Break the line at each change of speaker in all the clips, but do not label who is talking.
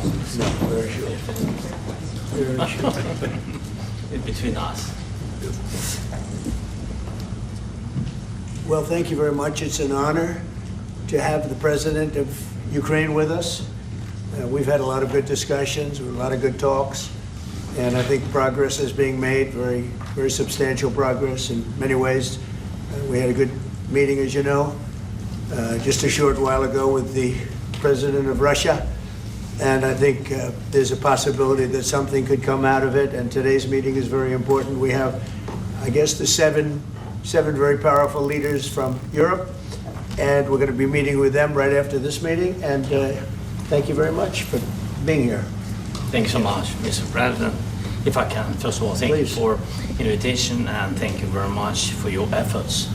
small.
No, very sure. Very sure.
Between us.
Well, thank you very much. It's an honor to have the President of Ukraine with us. We've had a lot of good discussions, a lot of good talks, and I think progress is being made, very, very substantial progress in many ways. We had a good meeting, as you know, just a short while ago with the President of Russia, and I think there's a possibility that something could come out of it, and today's meeting is very important. We have, I guess, the seven very powerful leaders from Europe, and we're going to be meeting with them right after this meeting, and thank you very much for being here.
Thank you so much, Mr. President. If I can, first of all, thank
Please.
you for invitation, and thank you very much for your efforts,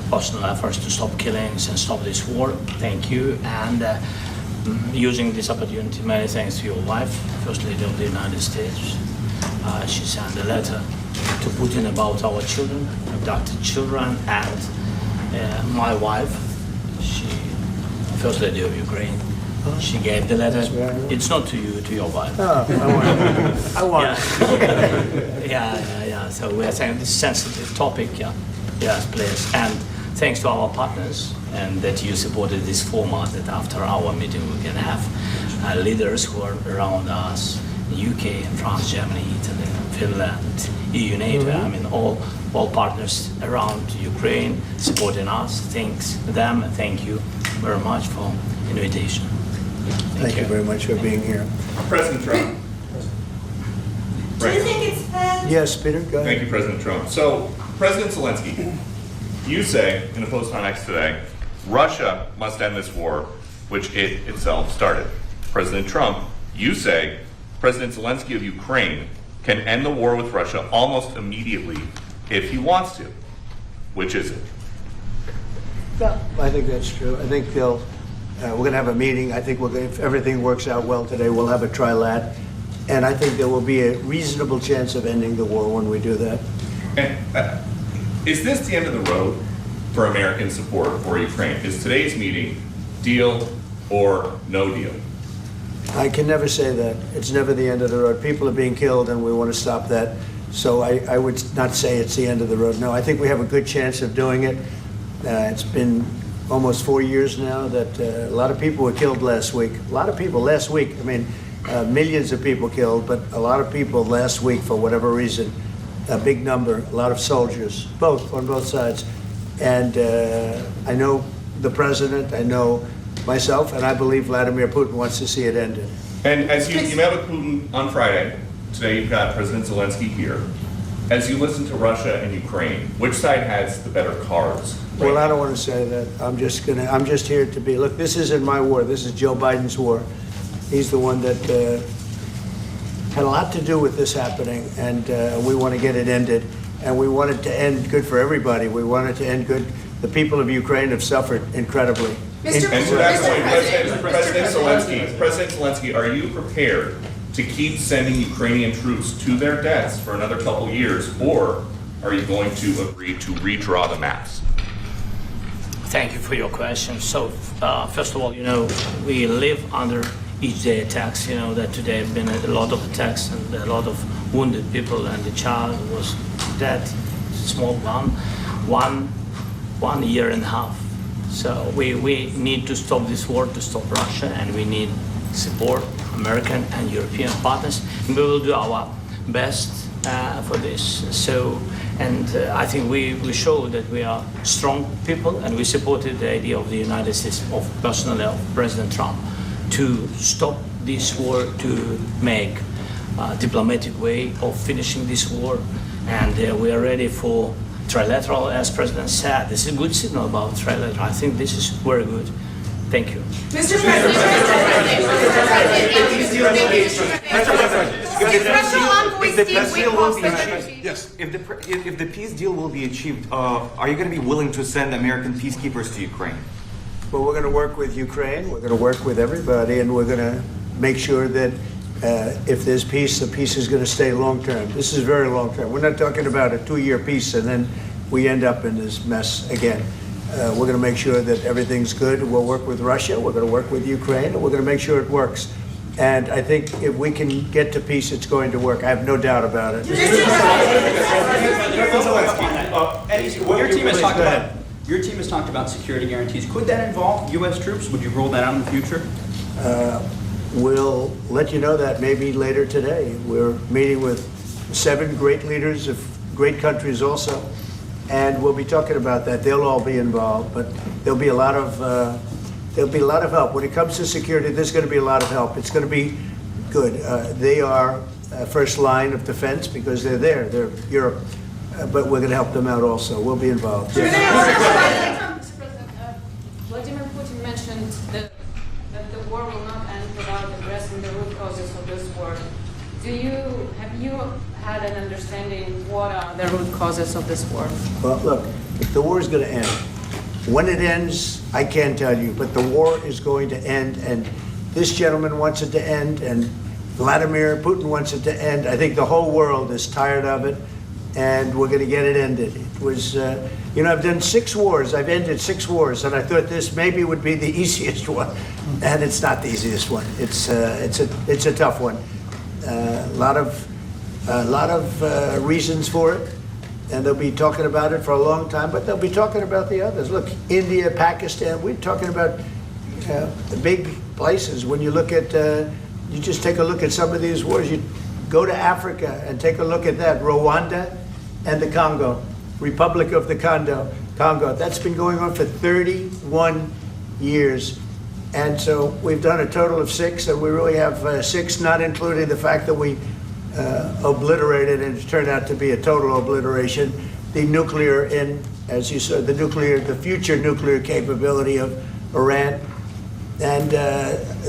personal efforts to stop killings and stop this war. Thank you. And using this opportunity, many thanks to your wife, First Lady of the United States. She sent a letter to Putin about our children, abducted children, and my wife, she, First Lady of Ukraine, she gave the letter. It's not to you, to your wife.
Oh, I want it.
Yeah. So we are saying this sensitive topic, yes, please. And thanks to our partners, and that you supported this format, that after our meeting we can have leaders who are around us, UK, France, Germany, Italy, Finland, EU, NATO, I mean all partners around Ukraine supporting us. Thanks to them, and thank you very much for invitation.
Thank you very much for being here.
President Trump.
Do you think it's fair?
Yes, Peter, go ahead.
Thank you, President Trump. So, President Zelensky, you say in a post on X today, Russia must end this war, which it itself started. President Trump, you say President Zelensky of Ukraine can end the war with Russia almost immediately if he wants to. Which is it?
No, I think that's true. I think we're going to have a meeting. I think if everything works out well today, we'll have a trilat. And I think there will be a reasonable chance of ending the war when we do that.
And is this the end of the road for American support for Ukraine? Is today's meeting deal or no deal?
I can never say that. It's never the end of the road. People are being killed, and we want to stop that. So I would not say it's the end of the road. No, I think we have a good chance of doing it. It's been almost 4 years now that a lot of people were killed last week. A lot of people last week. I mean, millions of people killed, but a lot of people last week for whatever reason. A big number, a lot of soldiers, on both sides. And I know the president, I know myself, and I believe Vladimir Putin wants to see it ended.
And as you met with Putin on Friday, today you've got President Zelensky here. As you listen to Russia and Ukraine, which side has the better cards?
Well, I don't want to say that. I'm just here to be, look, this isn't my war. This is Joe Biden's war. He's the one that had a lot to do with this happening, and we want to get it ended. And we want it to end good for everybody. We want it to end good. The people of Ukraine have suffered incredibly.
And to that point, President Zelensky, are you prepared to keep sending Ukrainian troops to their deaths for another couple years, or are you going to agree to redraw the maps?
Thank you for your question. So, first of all, we live under each day attacks. That today have been a lot of attacks and a lot of wounded people, and the child was dead, small one year and a half. So we need to stop this war, to stop Russia, and we need support, American and European partners. And we will do our best for this. So, and I think we show that we are strong people, and we supported the idea of the United States, of personally of President Trump, to stop this war, to make a diplomatic way of finishing this war. And we are ready for trilateral, as President said. This is a good signal about trilateral. I think this is very good. Thank you.
Mr. President,
if the peace deal will be achieved, are you going to be willing to send American peacekeepers to Ukraine?
Well, we're going to work with Ukraine. We're going to work with everybody, and we're going to make sure that if there's peace, the peace is going to stay long-term. This is very long-term. We're not talking about a 2-year peace and then we end up in this mess again. We're going to make sure that everything's good. We'll work with Russia. We're going to work with Ukraine. And we're going to make sure it works. And I think if we can get to peace, it's going to work. I have no doubt about it.
Your team has talked about security guarantees. Could that involve U.S. troops? Would you roll that out in the future?
We'll let you know that maybe later today. We're meeting with 7 great leaders of great countries also, and we'll be talking about that. They'll all be involved, but there'll be a lot of help. When it comes to security, there's going to be a lot of help. It's going to be good. They are first line of defense because they're there. They're Europe. But we're going to help them out also. We'll be involved.
Mr. President, Vladimir Putin mentioned that the war will not end without addressing the root causes of this war. Have you had an understanding what are the root causes of this war?
Well, look, the war is going to end. When it ends, I can't tell you, but the war is going to end, and this gentleman wants it to end, and Vladimir Putin wants it to end. I think the whole world is tired of it, and we're going to get it ended. It was, I've done 6 wars. I've ended 6 wars, and I thought this maybe would be the easiest one, and it's not the easiest one. It's a tough one. A lot of reasons for it, and they'll be talking about it for a long time. But they'll be talking about the others. Look, India, Pakistan. We're talking about the big places. When you look at, you just take a look at some of these wars. You go to Africa and take a look at that. Rwanda and the Congo, Republic of the Congo. That's been going on for 31 years. And so we've done a total of 6, and we really have 6, not including the fact that we obliterated, and it turned out to be a total obliteration, the nuclear, as you said, the future nuclear capability of Iran. And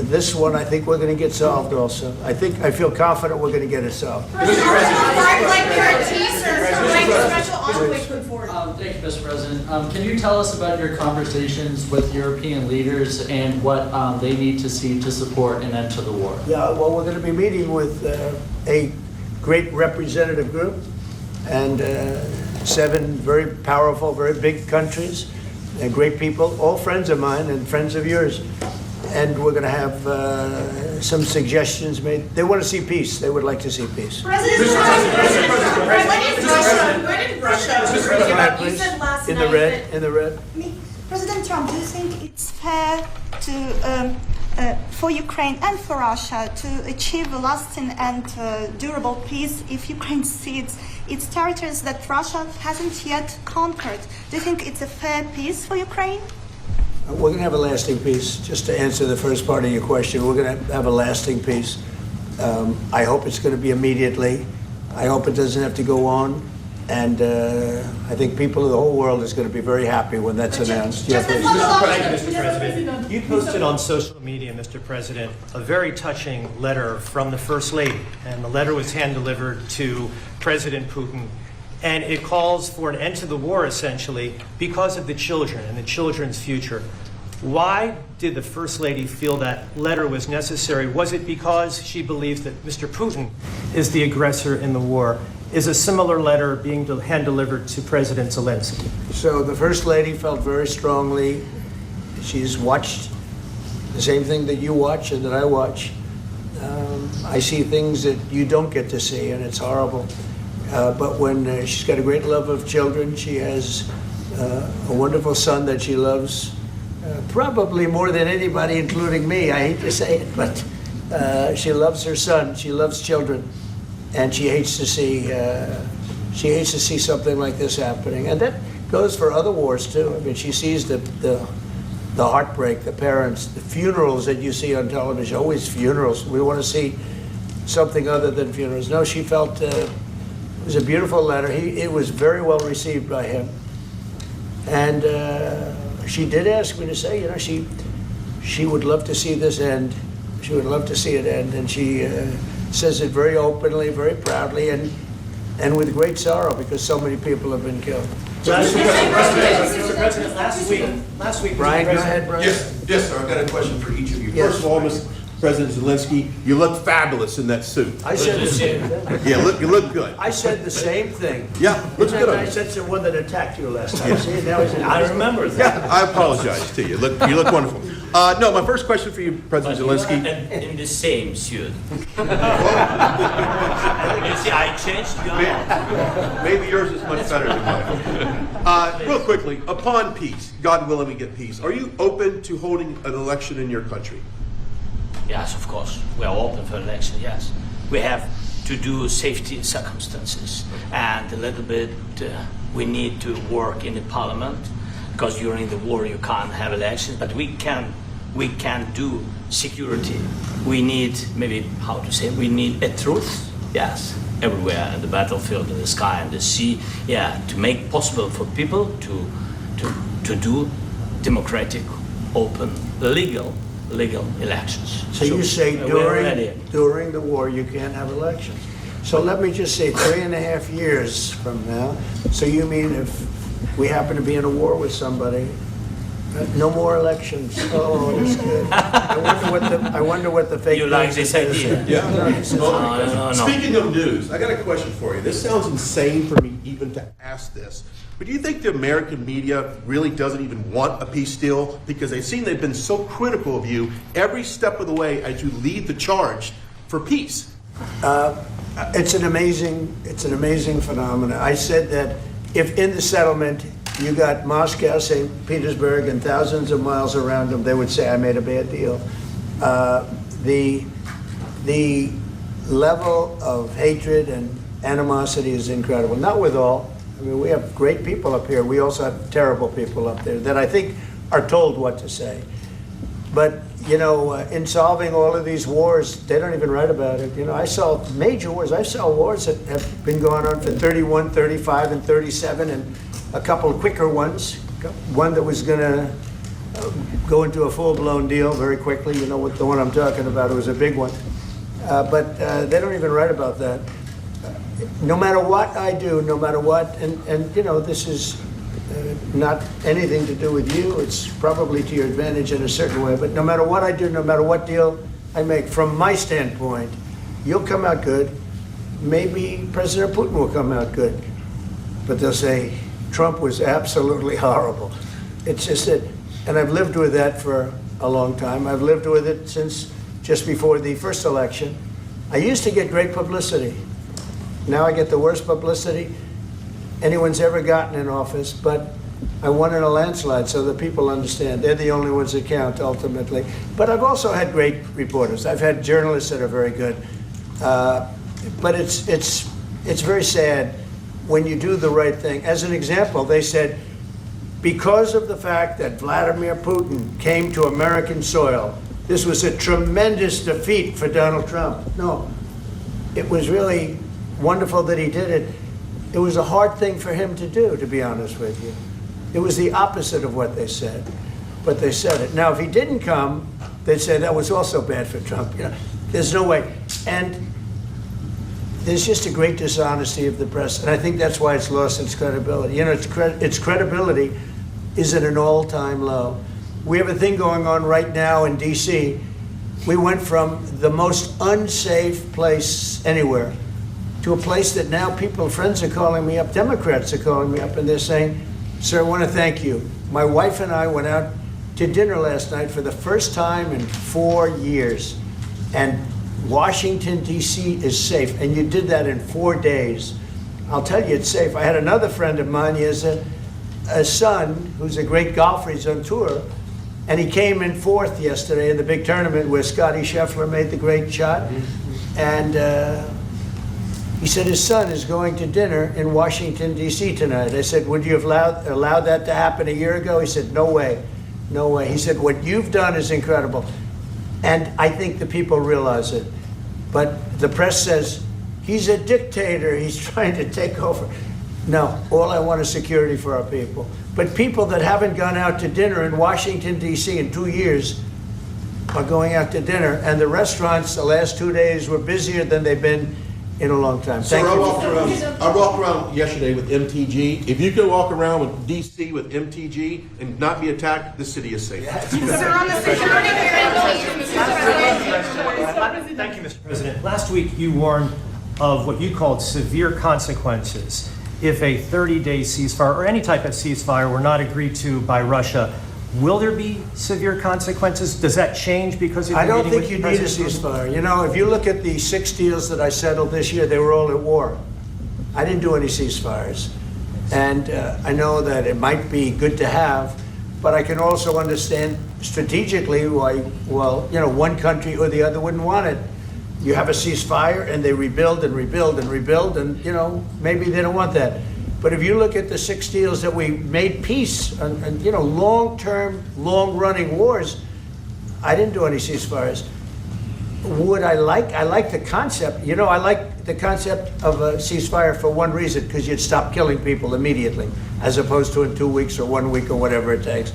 this one, I think we're going to get solved also. I feel confident we're going to get it solved.
Like guarantees or special envoy put forward.
Thank you, Mr. President. Can you tell us about your conversations with European leaders and what they need to see to support an end to the war?
Yeah, well, we're going to be meeting with a great representative group and 7 very powerful, very big countries and great people, all friends of mine and friends of yours. And we're going to have some suggestions made. They want to see peace. They would like to see peace.
President, when did Russia, you said last
In
night
the red, in the red.
President Trump, do you think it's fair to, for Ukraine and for Russia to achieve a lasting and durable peace if Ukraine cedes its territories that Russia hasn't yet conquered? Do you think it's a fair peace for Ukraine?
We're going to have a lasting peace. Just to answer the first part of your question, we're going to have a lasting peace. I hope it's going to be immediately. I hope it doesn't have to go on. And I think people of the whole world is going to be very happy when that's announced.
Just a
Mr. President, you posted on social media, Mr. President, a very touching letter from the First Lady. And the letter was hand-delivered to President Putin. And it calls for an end to the war, essentially, because of the children and the children's future. Why did the First Lady feel that letter was necessary? Was it because she believes that Mr. Putin is the aggressor in the war? Is a similar letter being hand-delivered to President Zelensky?
So the First Lady felt very strongly. She's watched the same thing that you watch and that I watch. I see things that you don't get to see, and it's horrible. But when she's got a great love of children, she has a wonderful son that she loves, probably more than anybody, including me. I hate to say it, but she loves her son. She loves children, and she hates to see something like this happening. And that goes for other wars too. I mean, she sees the heartbreak, the parents, the funerals that you see on television. Always funerals. We want to see something other than funerals. No, she felt. It was a beautiful letter. It was very well received by him. And she did ask me to say, she would love to see this end. She would love to see it end. And she says it very openly, very proudly, and with great sorrow because so many people have been killed.
Mr. President, last week,
Brian, go ahead, Brian.
Yes, sir. I've got a question for each of you.
Yes.
First of all, Mr. President Zelensky, you look fabulous in that suit.
I said the same thing.
Yeah, you look good.
I said the same thing.
Yeah, looks good on
I
you.
said to the one that attacked you last time. See, now he's
I remember that.
I apologize to you. You look wonderful. No, my first question for you, President
But you
Zelensky.
are in the same suit. You see, I changed. You are.
Maybe yours is much better than mine. Real quickly, upon peace, God willing we get peace, are you open to holding an election in your country?
Yes, of course. We are open for election, yes. We have to do safety circumstances. And a little bit, we need to work in the parliament, because during the war you can't have elections, but we can do security. We need, maybe, how to say, we need a truth, yes, everywhere, in the battlefield, in the sky, in the sea, yeah, to make possible for people to do democratic, open, legal elections.
So you say
we're ready.
during the war, you can't have elections. So let me just say 3.5 years from now, so you mean if we happen to be in a war with somebody, no more elections? Oh, that's good. I wonder what the fake
You like
news
this
is.
idea?
Yeah.
No, this is-
No.
Speaking of news, I got a question for you. This sounds insane for me even to ask this. But do you think the American media really doesn't even want a peace deal? Because they've seen they've been so critical of you every step of the way as you lead the charge for peace.
It's an amazing phenomenon. I said that if in the settlement you got Moscow, St. Petersburg, and thousands of miles around them, they would say, I made a bad deal. The level of hatred and animosity is incredible. Not with all. I mean, we have great people up here. We also have terrible people up there that I think are told what to say. But, you know, in solving all of these wars, they don't even write about it. You know, I saw major wars. I saw wars that have been going on for 31, 35, and 37, and a couple of quicker ones. One that was going to go into a full-blown deal very quickly. You know what the one I'm talking about. It was a big one. But they don't even write about that. No matter what I do, no matter what, and you know, this is not anything to do with you. It's probably to your advantage in a certain way. But no matter what I do, no matter what deal I make, from my standpoint, you'll come out good. Maybe President Putin will come out good. But they'll say, Trump was absolutely horrible. It's just that, and I've lived with that for a long time. I've lived with it since just before the first election. I used to get great publicity. Now I get the worst publicity anyone's ever gotten in office, but I won in a landslide, so that people understand. They're the only ones that count, ultimately. But I've also had great reporters. I've had journalists that are very good. But it's very sad when you do the right thing. As an example, they said, because of the fact that Vladimir Putin came to American soil, this was a tremendous defeat for Donald Trump. No, it was really wonderful that he did it. It was a hard thing for him to do, to be honest with you. It was the opposite of what they said, but they said it. Now, if he didn't come, they'd say that was also bad for Trump. You know, there's no way. And there's just a great dishonesty of the press, and I think that's why it's lost its credibility. You know, its credibility is at an all-time low. We have a thing going on right now in D.C. We went from the most unsafe place anywhere to a place that now people, friends are calling me up, Democrats are calling me up, and they're saying, sir, I want to thank you. My wife and I went out to dinner last night for the first time in 4 years, and Washington, D.C. is safe, and you did that in 4 days. I'll tell you, it's safe. I had another friend of mine, he has a son who's a great golfer, he's on tour, and he came in fourth yesterday in the big tournament where Scotty Scheffler made the great shot, and he said his son is going to dinner in Washington, D.C. tonight. I said, would you have allowed that to happen a year ago? He said, no way, no way. He said, what you've done is incredible. And I think the people realize it. But the press says, he's a dictator, he's trying to take over. No, all I want is security for our people. But people that haven't gone out to dinner in Washington, D.C. in 2 years are going out to dinner. And the restaurants the last 2 days were busier than they've been in a long time.
Sir,
Thank you.
I walked around yesterday with MTG. If you could walk around with DC with MTG and not be attacked, the city is safe.
Sir, on the security guarantees,
Thank you, Mr. President. Last week, you warned of what you called severe consequences if a 30-day ceasefire or any type of ceasefire were not agreed to by Russia. Will there be severe consequences? Does that change because of
I
your
don't
meeting
think you
with
need a
President Putin?
ceasefire. You know, if you look at the 6 deals that I settled this year, they were all at war. I didn't do any ceasefires. And I know that it might be good to have, but I can also understand strategically why, well, you know, one country or the other wouldn't want it. You have a ceasefire and they rebuild and rebuild and rebuild, and, you know, maybe they don't want that. But if you look at the 6 deals that we made peace and you know, long-term, long-running wars, I didn't do any ceasefires. Would I like the concept, you know, I like the concept of a ceasefire for one reason, because you'd stop killing people immediately, as opposed to in 2 weeks or 1 week or whatever it takes.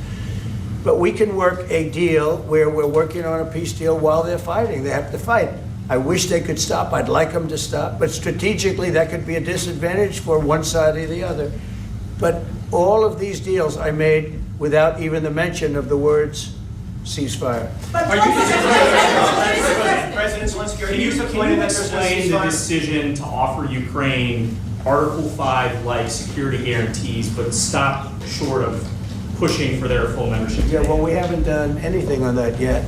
But we can work a deal where we're working on a peace deal while they're fighting. They have to fight. I wish they could stop. I'd like them to stop. But strategically, that could be a disadvantage for one side or the other. But all of these deals I made without even the mention of the words ceasefire.
President Zelensky, are
Can you
disappointed that there's no
explain the
ceasefire?
decision to offer Ukraine Article 5-like security guarantees, but stop short of pushing for their full membership?
Yeah, well, we haven't done anything on that yet.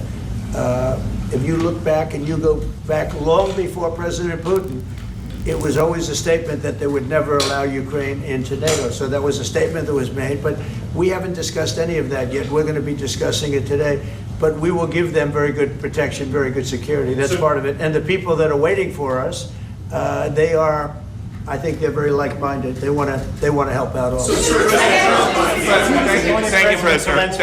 If you look back and you go back long before President Putin, it was always a statement that they would never allow Ukraine into NATO. So that was a statement that was made, but we haven't discussed any of that yet. We're going to be discussing it today. But we will give them very good protection, very good security. That's part of it. And the people that are waiting for us, they are, I think they're very like-minded. They want to help out also.
Thank you, President.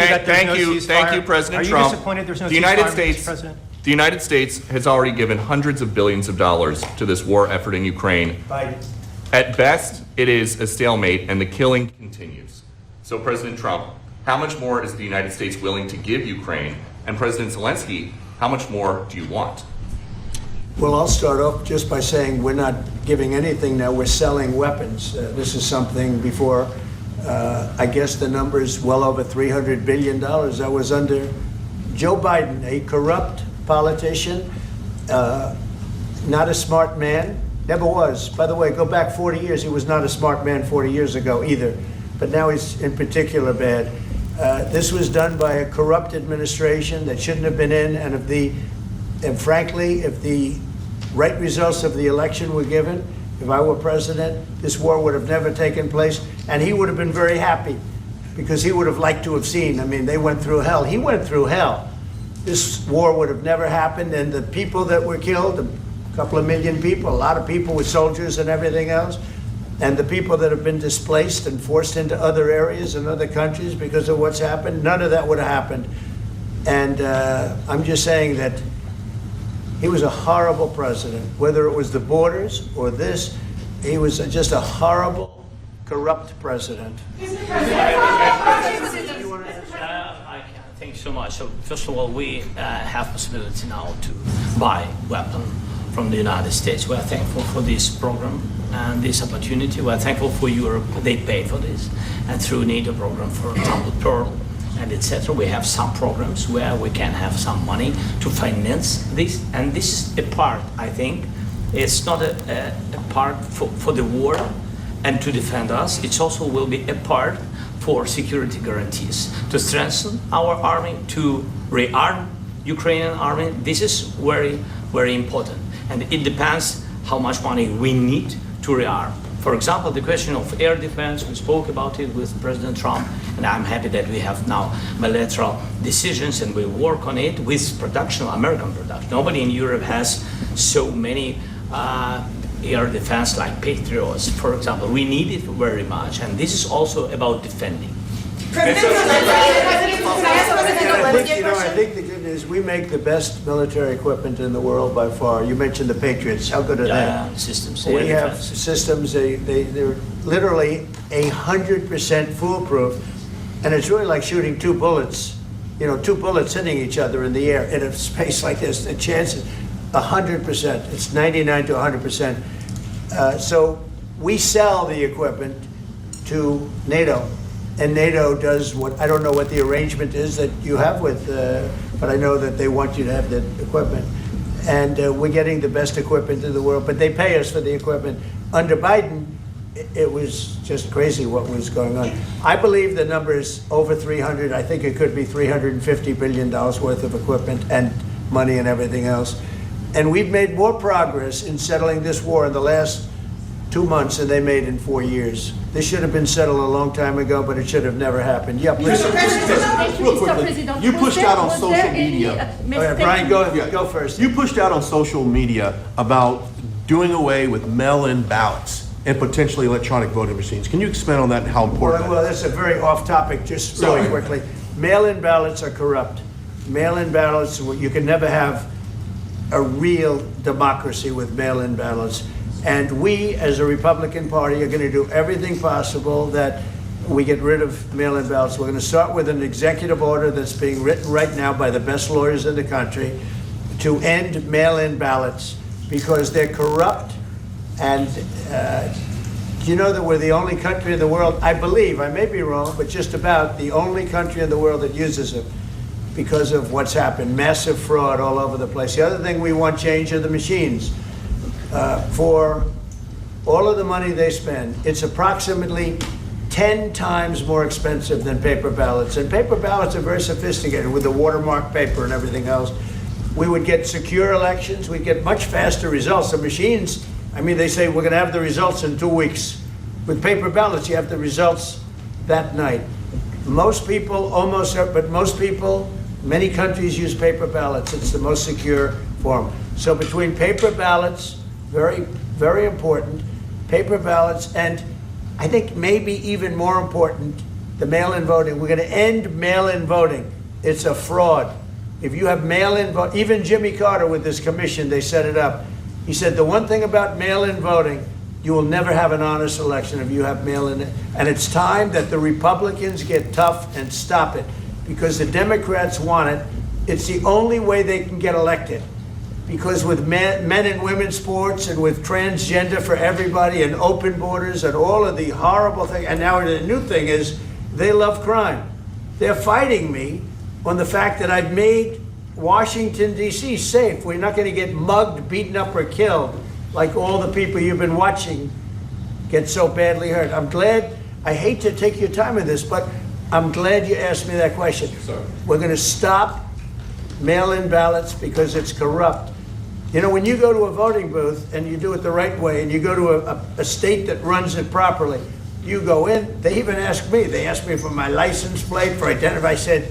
Thank you, President Trump.
Are you disappointed there's no
The United
ceasefire, Mr.
States,
President?
the United States has already given hundreds of billions of dollars to this war effort in Ukraine. At best, it is a stalemate, and the killing continues. So, President Trump, how much more is the United States willing to give Ukraine? And President Zelensky, how much more do you want?
Well, I'll start off just by saying we're not giving anything now. We're selling weapons. This is something before, I guess the number is well over $300 billion. That was under Joe Biden, a corrupt politician, not a smart man, never was. By the way, go back 40 years, he was not a smart man 40 years ago either, but now he's in particular bad. This was done by a corrupt administration that shouldn't have been in, and frankly, if the right results of the election were given, if I were president, this war would have never taken place, and he would have been very happy, because he would have liked to have seen. I mean, they went through hell. He went through hell. This war would have never happened, and the people that were killed, a couple of million people, a lot of people with soldiers and everything else, and the people that have been displaced and forced into other areas and other countries because of what's happened, none of that would have happened. And I'm just saying that he was a horrible president, whether it was the borders or this. He was just a horrible, corrupt president.
Thank you so much. So first of all, we have possibility now to buy weapon from the United States. We are thankful for this program and this opportunity. We are thankful for Europe. They pay for this. And through NATO program, for example, Pearl and etc., we have some programs where we can have some money to finance this. And this is a part, I think, it's not a part for the war and to defend us. It also will be a part for security guarantees, to strengthen our army, to rearm Ukrainian army. This is very, very important. And it depends how much money we need to rearm. For example, the question of air defense, we spoke about it with President Trump, and I'm happy that we have now bilateral decisions and we work on it with production, American production. Nobody in Europe has so many air defense like Patriots, for example. We need it very much, and this is also about defending.
I think the good news, we make the best military equipment in the world by far. You mentioned the Patriots. How good are they?
Systems.
We have systems. They're literally 100% foolproof, and it's really like shooting two bullets. You know, two bullets hitting each other in the air in a space like this. The chances, 100%. It's 99 to 100%. So we sell the equipment to NATO. And NATO does what, I don't know what the arrangement is that you have with, but I know that they want you to have the equipment. And we're getting the best equipment in the world, but they pay us for the equipment. Under Biden, it was just crazy what was going on. I believe the number is over 300. I think it could be $350 billion worth of equipment and money and everything else. And we've made more progress in settling this war in the last 2 months than they made in 4 years. This should have been settled a long time ago, but it should have never happened. Yeah, please.
Real quickly, you pushed out on social media.
All right, Brian, go first.
You pushed out on social media about doing away with mail-in ballots and potentially electronic voting machines. Can you expand on that and how important
Well,
that is?
that's a very off-topic, just really
Sorry.
quickly. Mail-in ballots are corrupt. Mail-in ballots, you can never have a real democracy with mail-in ballots. And we, as a Republican Party, are going to do everything possible that we get rid of mail-in ballots. We're going to start with an executive order that's being written right now by the best lawyers in the country to end mail-in ballots because they're corrupt. And do you know that we're the only country in the world, I believe, I may be wrong, but just about the only country in the world that uses them because of what's happened, massive fraud all over the place. The other thing we want change are the machines. For all of the money they spend, it's approximately 10 times more expensive than paper ballots. And paper ballots are very sophisticated with the watermark paper and everything else. We would get secure elections. We'd get much faster results. The machines, I mean, they say we're going to have the results in 2 weeks. With paper ballots, you have the results that night. Most people, but most people, many countries use paper ballots. It's the most secure form. So between paper ballots, very, very important, paper ballots, and I think maybe even more important, the mail-in voting. We're going to end mail-in voting. It's a fraud. If you have mail-in vote, even Jimmy Carter with this commission, they set it up. He said the one thing about mail-in voting, you will never have an honest election if you have mail-in. And it's time that the Republicans get tough and stop it because the Democrats want it. It's the only way they can get elected. Because with men and women's sports and with transgender for everybody and open borders and all of the horrible things, and now the new thing is they love crime. They're fighting me on the fact that I've made Washington, D.C. safe. We're not going to get mugged, beaten up, or killed like all the people you've been watching get so badly hurt. I'm glad, I hate to take your time with this, but I'm glad you asked me that question.
Sorry.
We're going to stop mail-in ballots because it's corrupt. You know, when you go to a voting booth and you do it the right way and you go to a state that runs it properly, you go in, they even ask me, they asked me for my license plate, for identity. I said,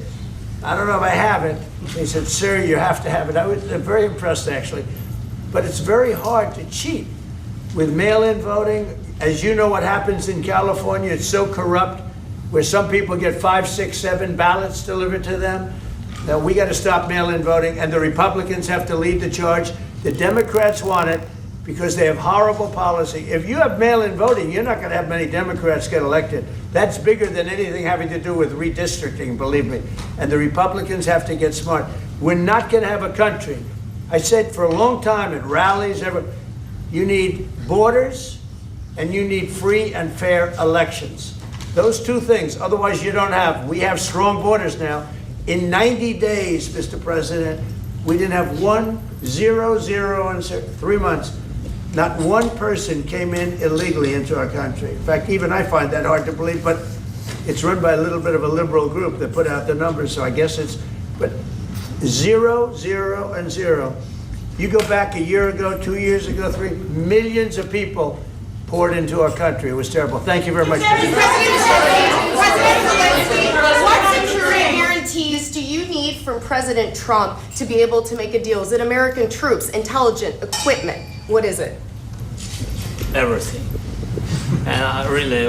I don't know if I have it. They said, sir, you have to have it. I was very impressed, actually. But it's very hard to cheat with mail-in voting. As you know what happens in California, it's so corrupt, where some people get 5, 6, 7 ballots delivered to them. Now, we got to stop mail-in voting, and the Republicans have to lead the charge. The Democrats want it because they have horrible policy. If you have mail-in voting, you're not going to have many Democrats get elected. That's bigger than anything having to do with redistricting, believe me. And the Republicans have to get smart. We're not going to have a country. I said for a long time at rallies, you need borders and you need free and fair elections. Those two things, otherwise you don't have. We have strong borders now. In 90 days, Mr. President, we didn't have 1, 0, 0, and 3 months. Not one person came in illegally into our country. In fact, even I find that hard to believe, but it's run by a little bit of a liberal group that put out the numbers, so I guess it's, but 0, 0, and 0. You go back a year ago, 2 years ago, 3 millions of people poured into our country. It was terrible. Thank you very much.
President Zelensky, what security guarantees do you need from President Trump to be able to make a deal? Is it American troops, intelligence, equipment? What is it?
Everything. And really,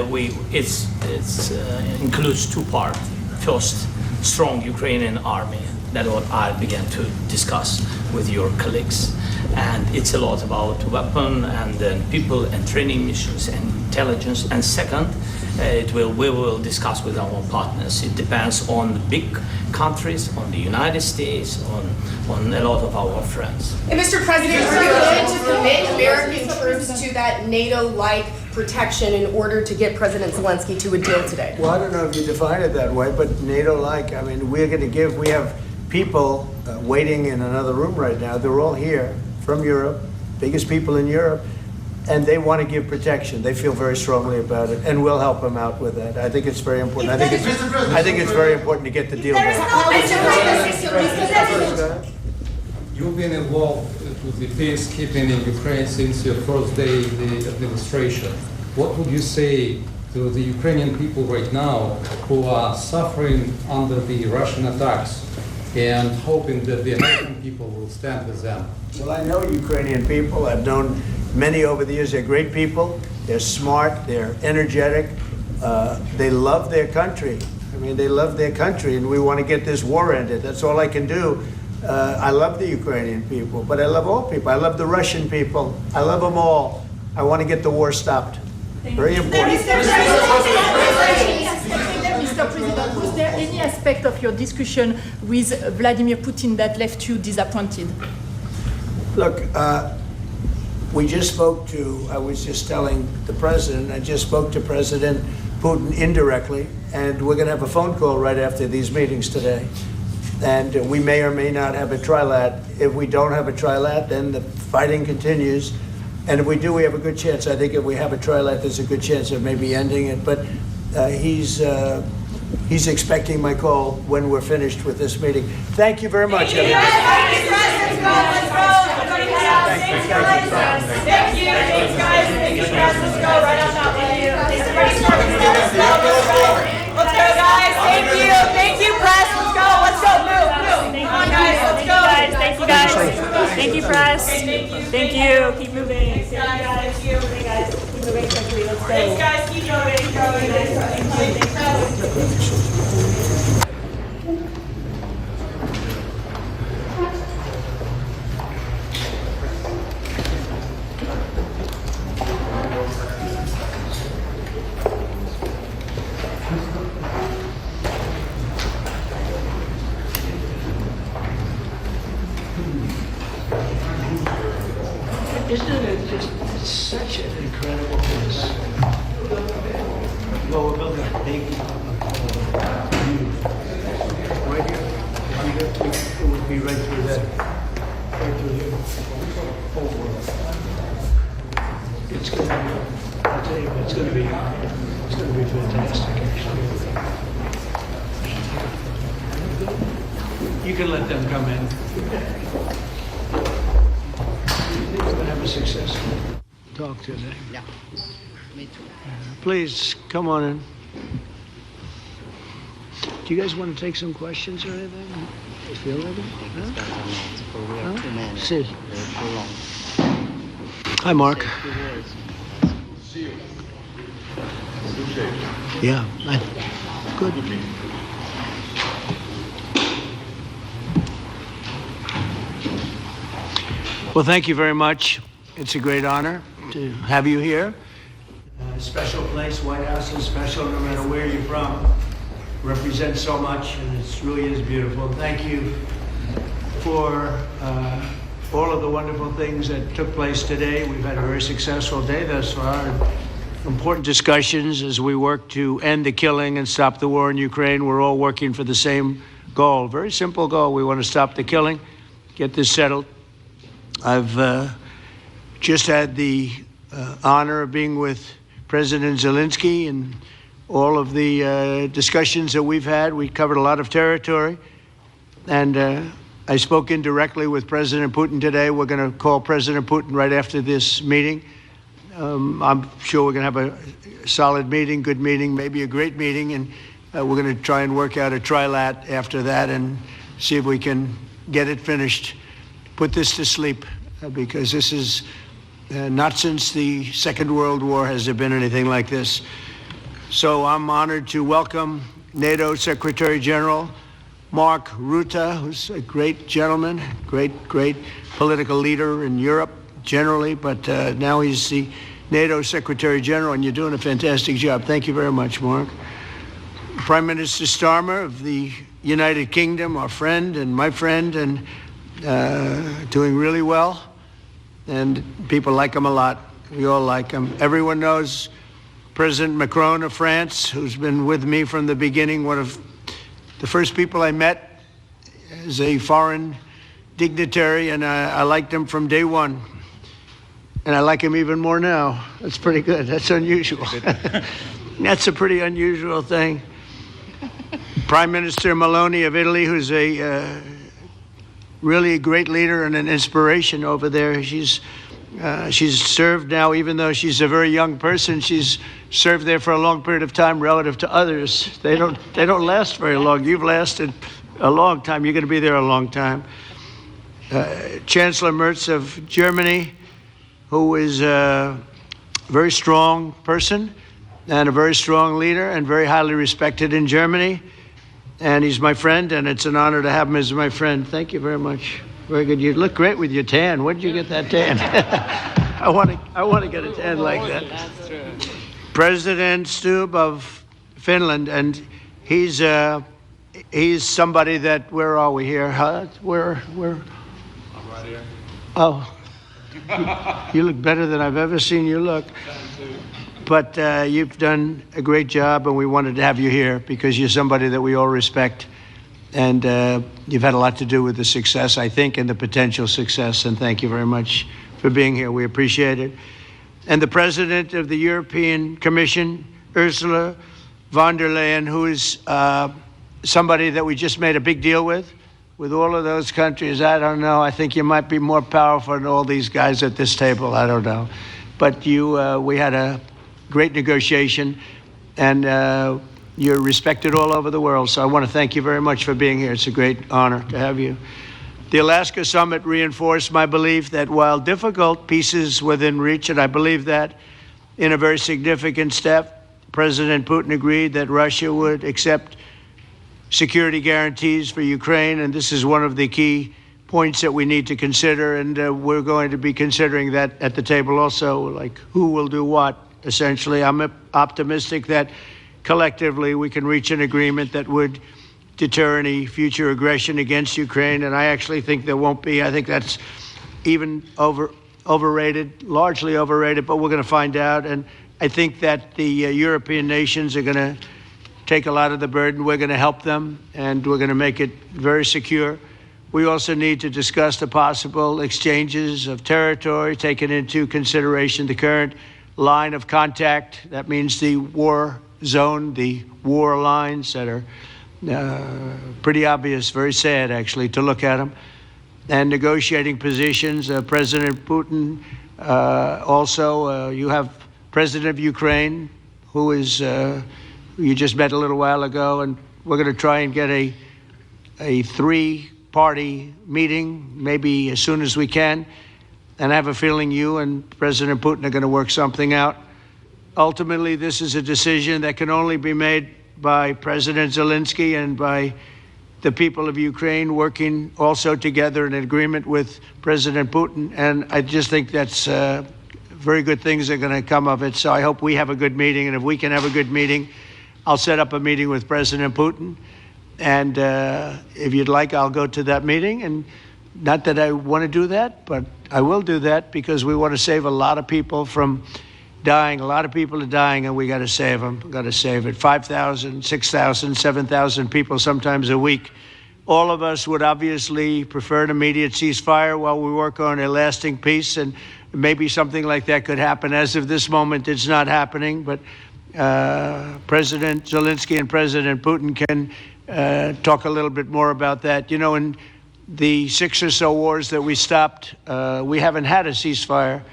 it includes 2 parts. First, strong Ukrainian army. That's what I began to discuss with your colleagues. And it's a lot about weapon and then people and training missions and intelligence. And second, we will discuss with our partners. It depends on the big countries, on the United States, on a lot of our friends.
And Mr. President, are you willing to commit American troops to that NATO-like protection in order to get President Zelensky to a deal today?
Well, I don't know if you define it that way, but NATO-like, I mean, we have people waiting in another room right now. They're all here from Europe, biggest people in Europe. and they want to give protection. They feel very strongly about it, and we'll help them out with that. I think it's very important. I think it's very important to get the deal done.
You've been involved with the peacekeeping in Ukraine since your first day in the administration. What would you say to the Ukrainian people right now who are suffering under the Russian attacks and hoping that the American people will stand with them?
Well, I know Ukrainian people. I've known many over the years. They're great people. They're smart. They're energetic. They love their country. I mean, they love their country, and we want to get this war ended. That's all I can do. I love the Ukrainian people, but I love all people. I love the Russian people. I love them all. I want to get the war stopped. Very important.
Mr. President, was there any aspect of your discussion with Vladimir Putin that left you disappointed?
Look, we just spoke to, I was just telling the president, I just spoke to President Putin indirectly, and we're going to have a phone call right after these meetings today. And we may or may not have a trilat. If we don't have a trilat, then the fighting continues. And if we do, we have a good chance. I think if we have a trilat, there's a good chance of maybe ending it. But he's expecting my call when we're finished with this meeting. Thank you very much.
Thank you. Let's go, guys. Thank you, press. Let's go. Move. Come on, guys. Let's go.
Thank you, guys. Thank you, press. Thank you. Keep moving. Thank you, guys. Keep moving quickly. Let's go.
Thanks, guys. Keep going.
Isn't it just such an incredible place? Well, we're building a big right here. It would be right through that. Right through here. It's going to be, I'll tell you, it's going to be fantastic, actually. You can let them come in. We're going to have a successful talk today.
Yeah, me too.
Please, come on in. Do you guys want to take some questions or anything? You feel ready? Huh? See. Hi, Mark. Yeah, good. Well, thank you very much. It's a great honor to have you here. Special place, White House is special no matter where you're from. Represents so much, and it really is beautiful. Thank you for all of the wonderful things that took place today. We've had a very successful day thus far. Important discussions as we work to end the killing and stop the war in Ukraine. We're all working for the same goal, very simple goal. We want to stop the killing, get this settled. I've just had the honor of being with President Zelensky and all of the discussions that we've had. We covered a lot of territory, and I spoke indirectly with President Putin today. We're going to call President Putin right after this meeting. I'm sure we're going to have a solid meeting, good meeting, maybe a great meeting, and we're going to try and work out a trilat after that and see if we can get it finished. Put this to sleep, because this is not since the Second World War has there been anything like this. So I'm honored to welcome NATO Secretary General Mark Rutte, who's a great gentleman, great political leader in Europe generally, but now he's the NATO Secretary General, and you're doing a fantastic job. Thank you very much, Mark. Prime Minister Starmer of the United Kingdom, our friend and my friend, and doing really well, and people like him a lot. We all like him. Everyone knows President Macron of France, who's been with me from the beginning, one of the first people I met as a foreign dignitary, and I liked him from day one. And I like him even more now. That's pretty good. That's unusual. That's a pretty unusual thing. Prime Minister Meloni of Italy, who's a really a great leader and an inspiration over there. She's served now, even though she's a very young person, she's served there for a long period of time relative to others. They don't last very long. You've lasted a long time. You're going to be there a long time. Chancellor Merz of Germany, who is a very strong person and a very strong leader and very highly respected in Germany. And he's my friend, and it's an honor to have him as my friend. Thank you very much. Very good. You look great with your tan. Where did you get that tan? I want to get a tan like that.
That's true.
President Stubb of Finland, and he's somebody that, where are we here? Huh? Where?
I'm right here.
Oh, you look better than I've ever seen you look. But you've done a great job, and we wanted to have you here because you're somebody that we all respect. And you've had a lot to do with the success, I think, and the potential success. And thank you very much for being here. We appreciate it. And the President of the European Commission, Ursula von der Leyen, who is somebody that we just made a big deal with all of those countries. I don't know. I think you might be more powerful than all these guys at this table. I don't know. But we had a great negotiation, and you're respected all over the world. So I want to thank you very much for being here. It's a great honor to have you. The Alaska Summit reinforced my belief that while difficult, peace is within reach, and I believe that in a very significant step, President Putin agreed that Russia would accept security guarantees for Ukraine, and this is one of the key points that we need to consider, and we're going to be considering that at the table also, like who will do what. Essentially, I'm optimistic that collectively we can reach an agreement that would deter any future aggression against Ukraine, and I actually think there won't be. I think that's even overrated, largely overrated, but we're going to find out. And I think that the European nations are going to take a lot of the burden. We're going to help them, and we're going to make it very secure. We also need to discuss the possible exchanges of territory, taking into consideration the current line of contact. That means the war zone, the war lines that are pretty obvious, very sad actually to look at them, and negotiating positions. President Putin, also you have President of Ukraine, who is you just met a little while ago, and we're going to try and get a three-party meeting maybe as soon as we can. And I have a feeling you and President Putin are going to work something out. Ultimately, this is a decision that can only be made by President Zelensky and by the people of Ukraine working also together in agreement with President Putin. And I just think that's very good things are going to come of it. So I hope we have a good meeting. And if we can have a good meeting, I'll set up a meeting with President Putin. And if you'd like, I'll go to that meeting. And not that I want to do that, but I will do that because we want to save a lot of people from dying. A lot of people are dying, and we got to save them. Got to save it. 5,000, 6,000, 7,000 people sometimes a week. All of us would obviously prefer an immediate ceasefire while we work on a lasting peace, and maybe something like that could happen. As of this moment, it's not happening, but President Zelensky and President Putin can talk a little bit more about that. You know, in the 6 or so wars that we stopped, we haven't had a ceasefire.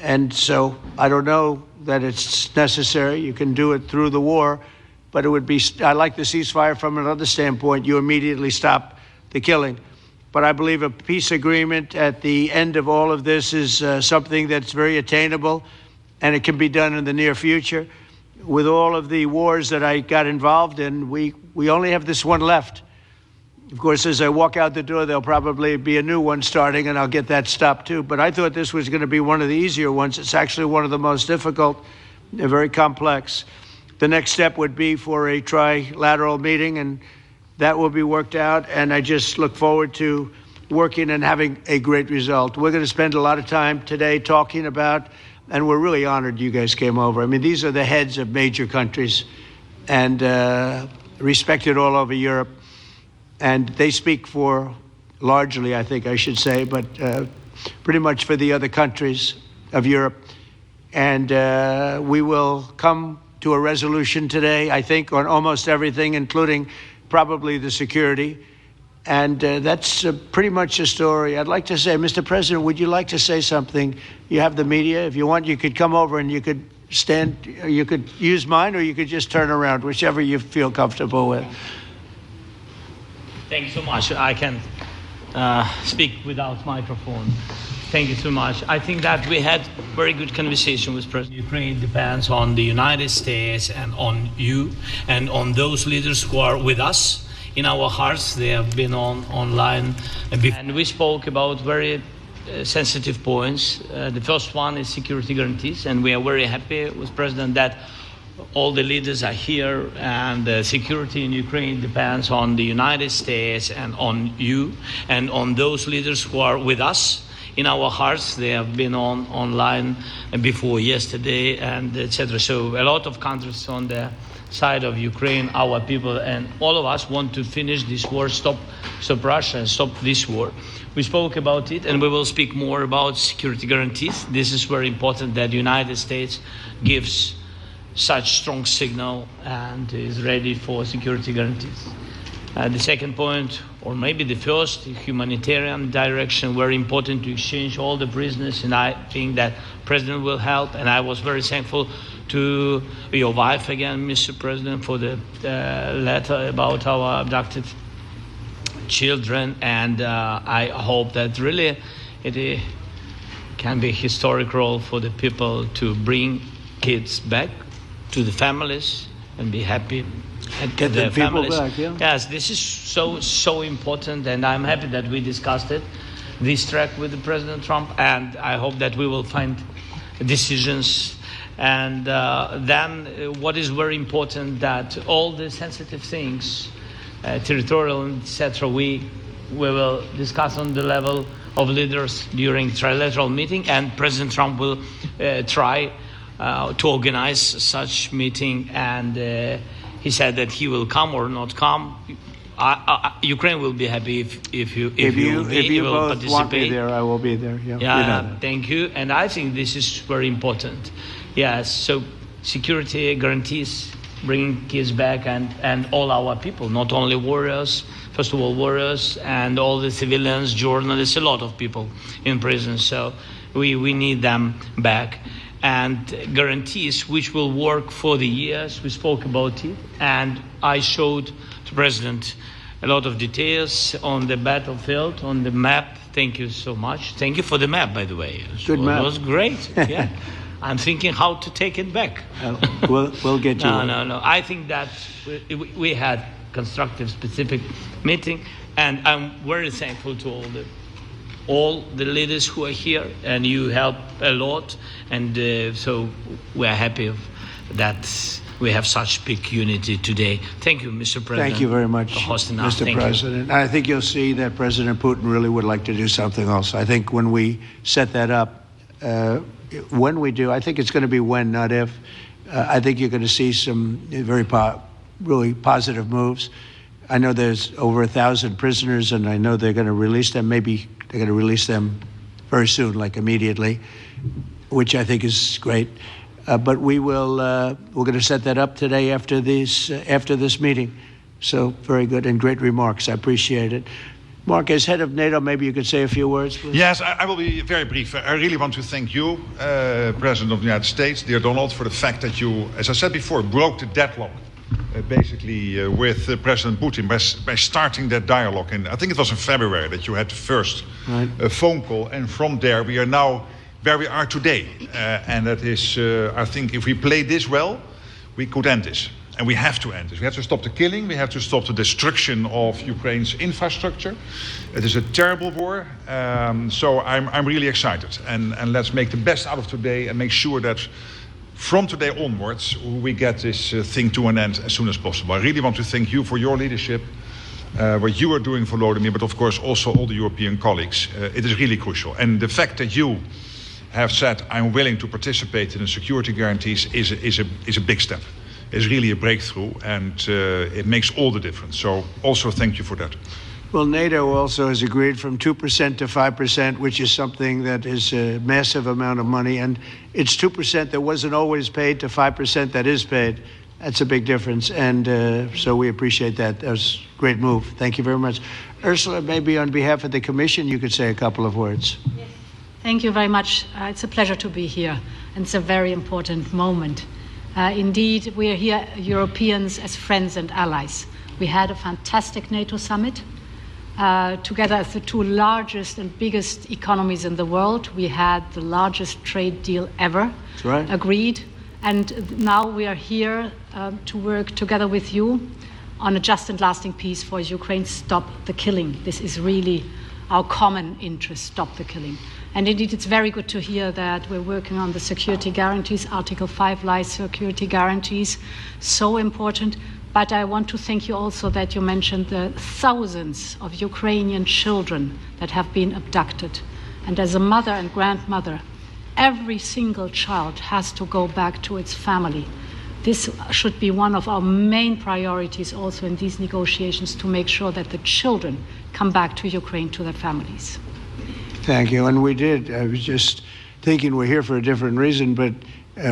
And so I don't know that it's necessary. You can do it through the war, but it would be, I like the ceasefire from another standpoint. You immediately stop the killing. But I believe a peace agreement at the end of all of this is something that's very attainable, and it can be done in the near future. With all of the wars that I got involved in, we only have this one left. Of course, as I walk out the door, there'll probably be a new one starting, and I'll get that stopped too. But I thought this was going to be one of the easier ones. It's actually one of the most difficult and very complex. The next step would be for a trilateral meeting, and that will be worked out. And I just look forward to working and having a great result. We're going to spend a lot of time today talking about, and we're really honored you guys came over. I mean, these are the heads of major countries and respected all over Europe. And they speak for, largely, I think I should say, but pretty much for the other countries. of Europe. And we will come to a resolution today, I think, on almost everything, including probably the security. And that's pretty much the story. I'd like to say, Mr. President, would you like to say something? You have the media. If you want, you could come over and you could stand, you could use mine, or you could just turn around, whichever you feel comfortable with.
Thank you so much. I can speak without microphone. Thank you so much. I think that we had very good conversation with President. Ukraine depends on the United States and on you and on those leaders who are with us in our hearts. They have been online. And we spoke about very sensitive points. The first one is security guarantees, and we are very happy with President that all the leaders are here, and the security in Ukraine depends on the United States and on you and on those leaders who are with us in our hearts. They have been online before yesterday, and etc. So a lot of countries on the side of Ukraine, our people, and all of us want to finish this war, stop Russia and stop this war. We spoke about it, and we will speak more about security guarantees. This is very important that the United States gives such strong signal and is ready for security guarantees. The second point, or maybe the first, humanitarian direction, very important to exchange all the prisoners, and I think that President will help. And I was very thankful to your wife again, Mr. President, for the letter about our abducted children, and I hope that really it can be a historic role for the people to bring kids back to the families and be happy. And
get the people back, yeah.
Yes, this is so important, and I'm happy that we discussed it, this track with the President Trump, and I hope that we will find decisions. And then what is very important, that all the sensitive things, territorial, etc., we will discuss on the level of leaders during trilateral meeting, and President Trump will try to organize such meeting, and he said that he will come or not come. Ukraine will be happy if you will
both
participate.
Want me there, I will be there. Yeah,
yeah,
you know that.
Thank you. And I think this is very important. Yes, so security guarantees, bringing kids back, and all our people, not only warriors, first of all warriors, and all the civilians, journalists, a lot of people in prison. So we need them back. And guarantees which will work for the years. We spoke about it, and I showed the President a lot of details on the battlefield, on the map. Thank you so much. Thank you for the map, by the way.
Good map.
It was great. Yeah. I'm thinking how to take it back.
We'll get you.
No. I think that we had constructive, specific meeting, and I'm very thankful to all the leaders who are here, and you help a lot, and so we are happy that we have such big unity today. Thank you, Mr. President.
Thank you very much,
for hosting us.
Mr. President. And I think you'll see that President Putin really would like to do something else. I think when we set that up, when we do, I think it's going to be when, not if. I think you're going to see some very really positive moves. I know there's over 1,000 prisoners, and I know they're going to release them. Maybe they're going to release them very soon, like immediately, which I think is great. But we're going to set that up today after this meeting. So very good and great remarks. I appreciate it. Mark, as head of NATO, maybe you could say a few words, please.
Yes, I will be very brief. I really want to thank you, President of the United States, dear Donald, for the fact that you, as I said before, broke the deadlock. Basically with President Putin by starting that dialogue. And I think it was in February that you had the first phone call. And from there, we are now where we are today. And that is, I think, if we play this well, we could end this. And we have to end this. We have to stop the killing. We have to stop the destruction of Ukraine's infrastructure. It is a terrible war. So I'm really excited. And let's make the best out of today and make sure that from today onwards, we get this thing to an end as soon as possible. I really want to thank you for your leadership, what you are doing for Volodymyr, but of course also all the European colleagues. It is really crucial. And the fact that you have said, I'm willing to participate in the security guarantees is a big step. It's really a breakthrough, and it makes all the difference. So also thank you for that.
Well, NATO also has agreed from 2% to 5%, which is something that is a massive amount of money. And it's 2% that wasn't always paid to 5% that is paid. That's a big difference. And so we appreciate that. That was a great move. Thank you very much. Ursula, maybe on behalf of the Commission, you could say a couple of words.
Thank you very much. It's a pleasure to be here. And it's a very important moment. Indeed, we are here, Europeans, as friends and allies. We had a fantastic NATO summit. Together as the two largest and biggest economies in the world. We had the largest trade deal ever agreed. And now we are here to work together with you on a just and lasting peace for Ukraine. Stop the killing. This is really our common interest, stop the killing. And indeed, it's very good to hear that we're working on the security guarantees, Article 5 lies security guarantees, so important. But I want to thank you also that you mentioned the thousands of Ukrainian children that have been abducted. And as a mother and grandmother, every single child has to go back to its family. This should be one of our main priorities also in these negotiations, to make sure that the children come back to Ukraine, to their families.
Thank you. And we did. I was just thinking we're here for a different reason, but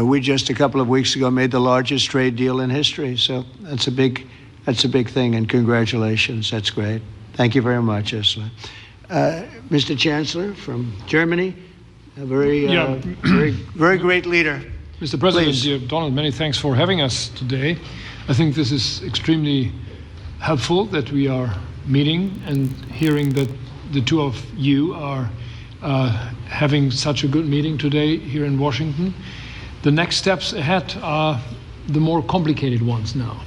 we just a couple of weeks ago made the largest trade deal in history. So that's a big thing, and congratulations. That's great. Thank you very much, Ursula. Mr. Chancellor from Germany, a very great leader.
Mr. President,
Please.
dear Donald, many thanks for having us today. I think this is extremely helpful that we are meeting and hearing that the two of you are having such a good meeting today here in Washington. The next steps ahead are the more complicated ones now.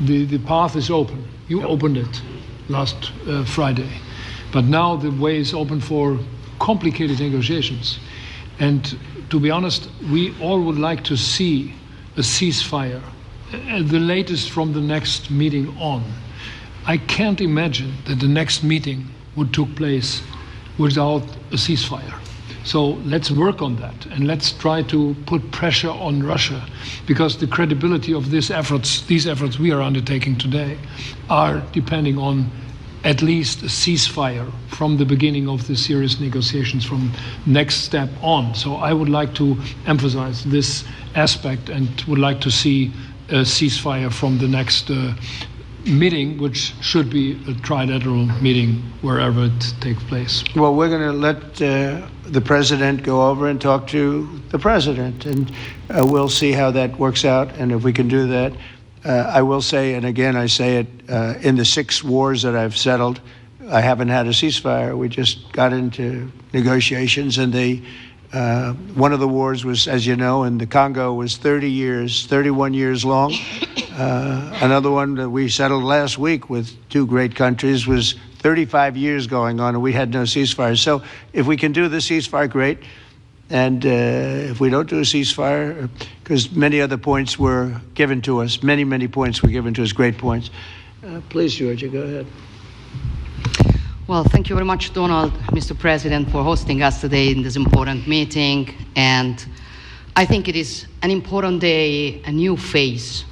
The path is open. You opened it last Friday. But now the way is open for complicated negotiations. And to be honest, we all would like to see a ceasefire, the latest from the next meeting on. I can't imagine that the next meeting would take place without a ceasefire. So let's work on that, and let's try to put pressure on Russia, because the credibility of these efforts we are undertaking today are depending on at least a ceasefire from the beginning of the serious negotiations from next step on. So I would like to emphasize this aspect and would like to see a ceasefire from the next meeting, which should be a trilateral meeting wherever it takes place.
Well, we're going to let the president go over and talk to the president, and we'll see how that works out, and if we can do that. I will say, and again I say it, in the 6 wars that I've settled, I haven't had a ceasefire. We just got into negotiations, and one of the wars was, as you know, in the Congo was 31 years long. Another one that we settled last week with 2 great countries was 35 years going on, and we had no ceasefire. So if we can do the ceasefire, great. And if we don't do a ceasefire, because many other points were given to us, many points were given to us, great points. Please, Georgia, go ahead.
Well, thank you very much, Donald, Mr. President, for hosting us today in this important meeting. And I think it is an important day, a new phase,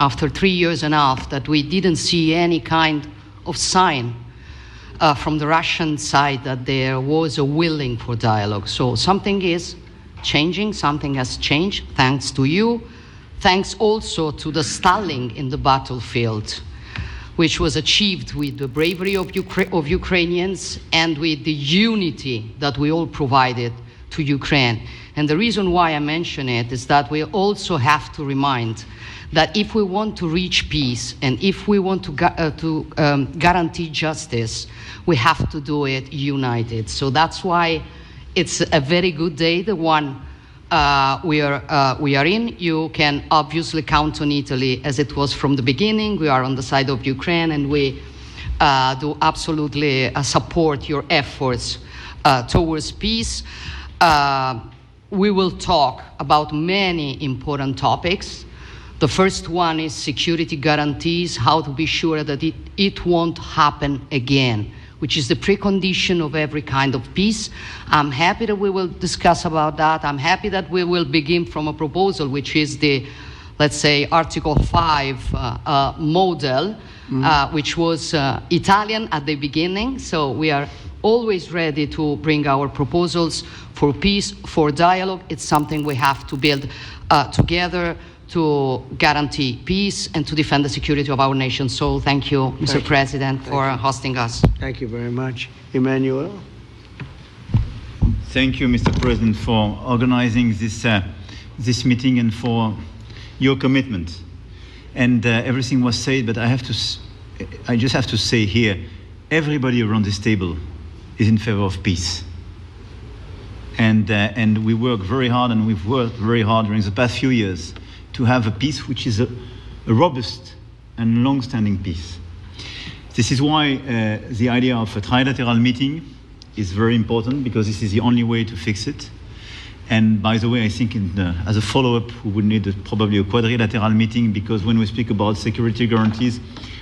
after 3.5 years that we didn't see any kind of sign from the Russian side that there was a willing for dialogue. So something is changing, something has changed, thanks to you. Thanks also to the stalling in the battlefield, which was achieved with the bravery of Ukrainians and with the unity that we all provided to Ukraine. And the reason why I mention it is that we also have to remind that if we want to reach peace and if we want to guarantee justice, we have to do it united. So that's why it's a very good day, the one we are in. You can obviously count on Italy as it was from the beginning. We are on the side of Ukraine, and we do absolutely support your efforts towards peace. We will talk about many important topics. The first one is security guarantees, how to be sure that it won't happen again, which is the precondition of every kind of peace. I'm happy that we will discuss about that. I'm happy that we will begin from a proposal, which is the let's say, Article 5 model, which was Italian at the beginning. So we are always ready to bring our proposals for peace, for dialogue. It's something we have to build together to guarantee peace and to defend the security of our nation. So thank you, Mr. President, for hosting us.
Thank you very much. Emmanuel?
Thank you, Mr. President, for organizing this meeting and for your commitment. And everything was said, but I just have to say here, everybody around this table is in favor of peace. And we work very hard, and we've worked very hard during the past few years to have a peace which is a robust and long-standing peace. This is why the idea of a trilateral meeting is very important, because this is the only way to fix it. And by the way, I think as a follow-up, we would need probably a quadrilateral meeting, because when we speak about security guarantees,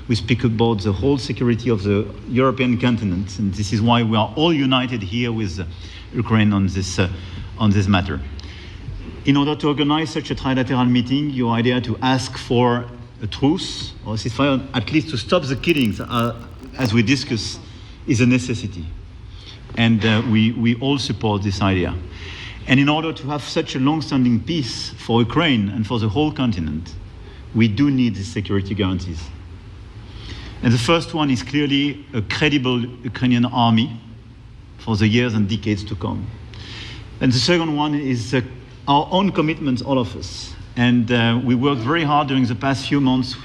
we speak about the whole security of the European continent. And this is why we are all united here with Ukraine on this matter. In order to organize such a trilateral meeting, your idea to ask for a truce or a ceasefire, at least to stop the killings, as we discussed, is a necessity. And we all support this idea. And in order to have such a long-standing peace for Ukraine and for the whole continent, we do need these security guarantees. And the first one is clearly a credible Ukrainian army for the years and decades to come. And the second one is our own commitment, all of us. And we worked very hard during the past few months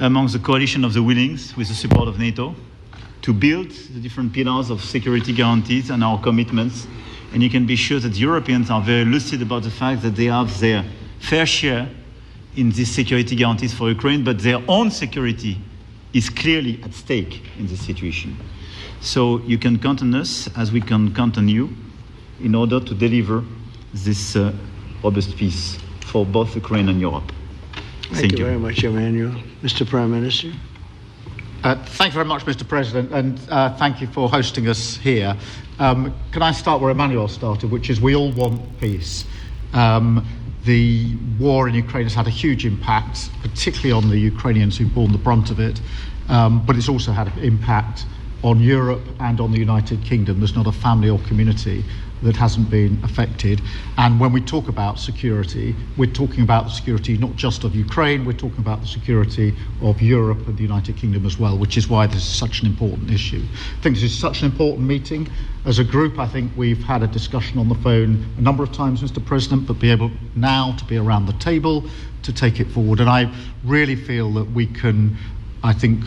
amongst the coalition of the willings, with the support of Nato, to build the different pillars of security guarantees and our commitments. And you can be sure that Europeans are very lucid about the fact that they have their fair share in these security guarantees for Ukraine, but their own security is clearly at stake in this situation. So you can count on us, as we can count on you, in order to deliver this robust peace for both Ukraine and Europe.
Thank you very much, Emmanuel. Mr. Prime Minister?
Thank you very much, Mr. President, and thank you for hosting us here. Can I start where Emmanuel started, which is we all want peace. The war in Ukraine has had a huge impact, particularly on the Ukrainians who've borne the brunt of it, but it's also had an impact on Europe and on the United Kingdom. There's not a family or community that hasn't been affected. And when we talk about security, we're talking about the security not just of Ukraine, we're talking about the security of Europe and the United Kingdom as well, which is why this is such an important issue. I think this is such an important meeting. As a group, I think we've had a discussion on the phone a number of times, Mr. President, but be able now to be around the table to take it forward. And I really feel that we can, I think,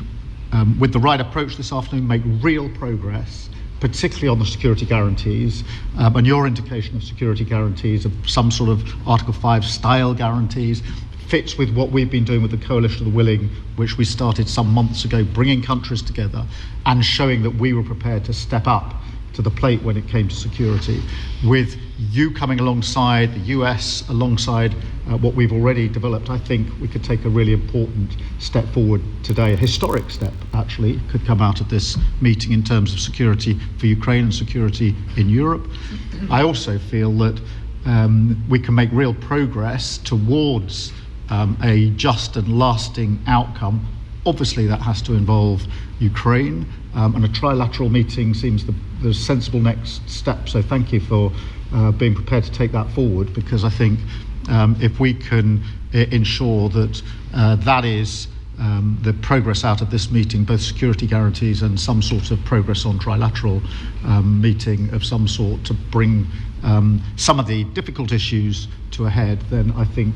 with the right approach this afternoon, make real progress, particularly on the security guarantees, and your indication of security guarantees, of some sort of Article 5 style guarantees, fits with what we've been doing with the Coalition of the Willing, which we started some months ago, bringing countries together and showing that we were prepared to step up to the plate when it came to security. With you coming alongside, the US alongside what we've already developed, I think we could take a really important step forward today. A historic step, actually, could come out of this meeting in terms of security for Ukraine and security in Europe. I also feel that we can make real progress towards a just and lasting outcome. Obviously, that has to involve Ukraine, and a trilateral meeting seems the sensible next step. So thank you for being prepared to take that forward, because I think if we can ensure that that is the progress out of this meeting, both security guarantees and some sort of progress on trilateral meeting of some sort to bring some of the difficult issues to a head, then I think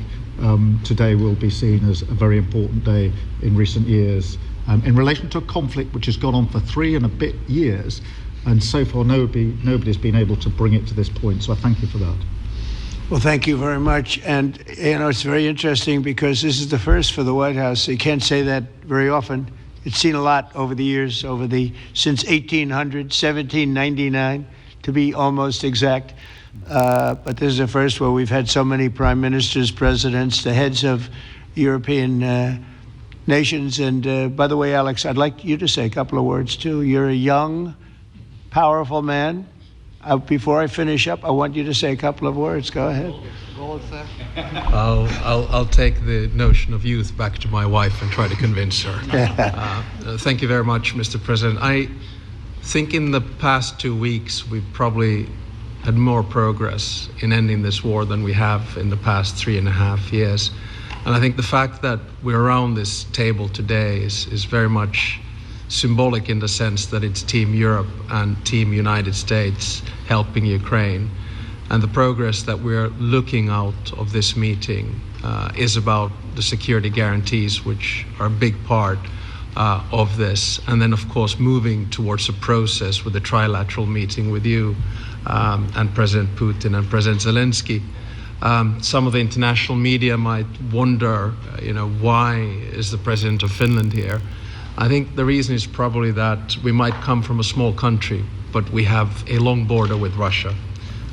today will be seen as a very important day in recent years in relation to a conflict which has gone on for 3 and a bit years, and so far nobody's been able to bring it to this point. So I thank you for that.
Well, thank you very much. And, you know, it's very interesting because this is the first for the White House. You can't say that very often. It's seen a lot over the years, since 1800, 1799, to be almost exact. But this is the first where we've had so many prime ministers, presidents, the heads of European nations. And by the way, Alex, I'd like you to say a couple of words, too. You're a young, powerful man. Before I finish up, I want you to say a couple of words. Go ahead.
I'll take the notion of youth back to my wife and try to convince her. Thank you very much, Mr. President. I think in the past 2 weeks, we've probably had more progress in ending this war than we have in the past 3.5 years. And I think the fact that we're around this table today is very much symbolic in the sense that it's Team Europe and Team United States helping Ukraine. And the progress that we're looking out of this meeting is about the security guarantees, which are a big part of this. And then, of course, moving towards a process with a trilateral meeting with you and President Putin and President Zelensky. Some of the international media might wonder, why is the President of Finland here? I think the reason is probably that we might come from a small country, but we have a long border with Russia,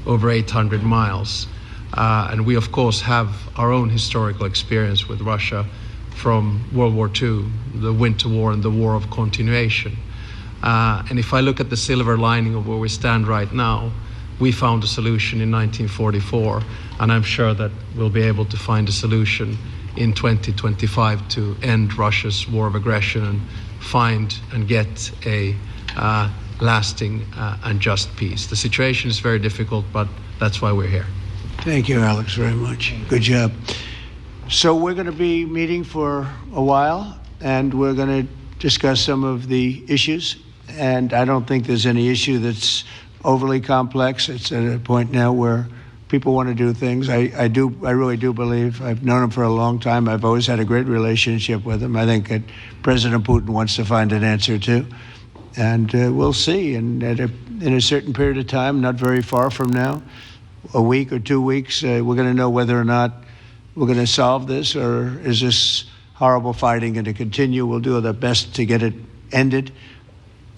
over 800 miles. And we, of course, have our own historical experience with Russia from World War II, the Winter War and the War of Continuation. And if I look at the silver lining of where we stand right now, we found a solution in 1944, and I'm sure that we'll be able to find a solution in 2025 to end Russia's war of aggression and find and get a lasting and just peace. The situation is very difficult, but that's why we're here.
Thank you, Alex, very much. Good job. So we're going to be meeting for a while, and we're going to discuss some of the issues. And I don't think there's any issue that's overly complex. It's at a point now where people want to do things. I really do believe, I've known him for a long time. I've always had a great relationship with him. I think that President Putin wants to find an answer too. And we'll see. And in a certain period of time, not very far from now, a week or 2 weeks, we're going to know whether or not we're going to solve this, or is this horrible fighting going to continue. We'll do our best to get it ended.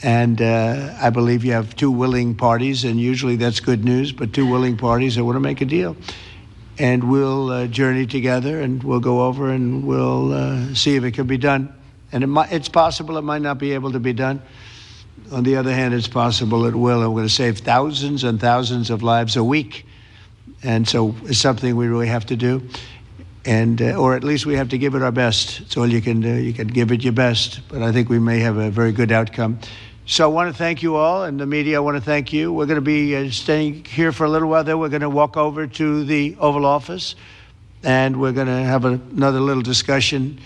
And I believe you have two willing parties, and usually that's good news, but two willing parties that want to make a deal. And we'll journey together, and we'll go over and we'll see if it can be done. And it's possible it might not be able to be done. On the other hand, it's possible it will, and we're going to save thousands and thousands of lives a week. And so it's something we really have to do. And or at least we have to give it our best. It's all you can do. You can give it your best. But I think we may have a very good outcome. So I want to thank you all, and the media, I want to thank you. We're going to be staying here for a little while. Then we're going to walk over to the Oval Office, and we're going to have another little discussion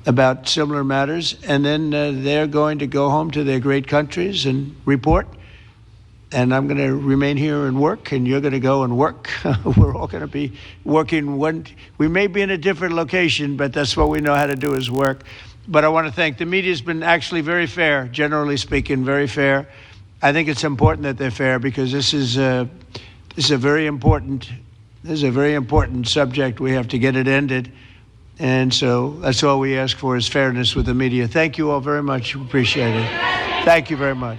about similar matters. And then they're going to go home to their great countries and report. And I'm going to remain here and work, and you're going to go and work. We're all going to be working. We may be in a different location, but that's what we know how to do is work. But I want to thank the media. Has been actually very fair, generally speaking, very fair. I think it's important that they're fair because this is a very important subject. We have to get it ended. And so that's all we ask for is fairness with the media. Thank you all very much. Appreciate it. Thank you very much.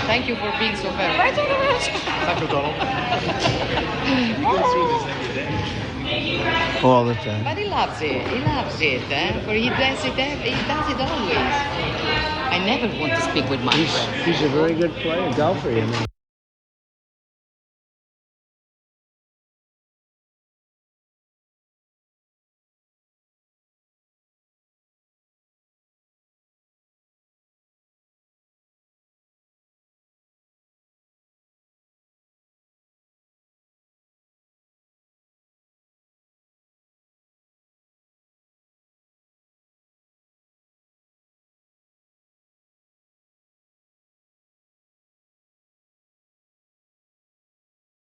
Thank you for being so fair.
Thank you, Donald.
All the time.
But he loves it. He loves it. For he does it always. I never want to speak with my friends.
He's a very good player, golfer, you know.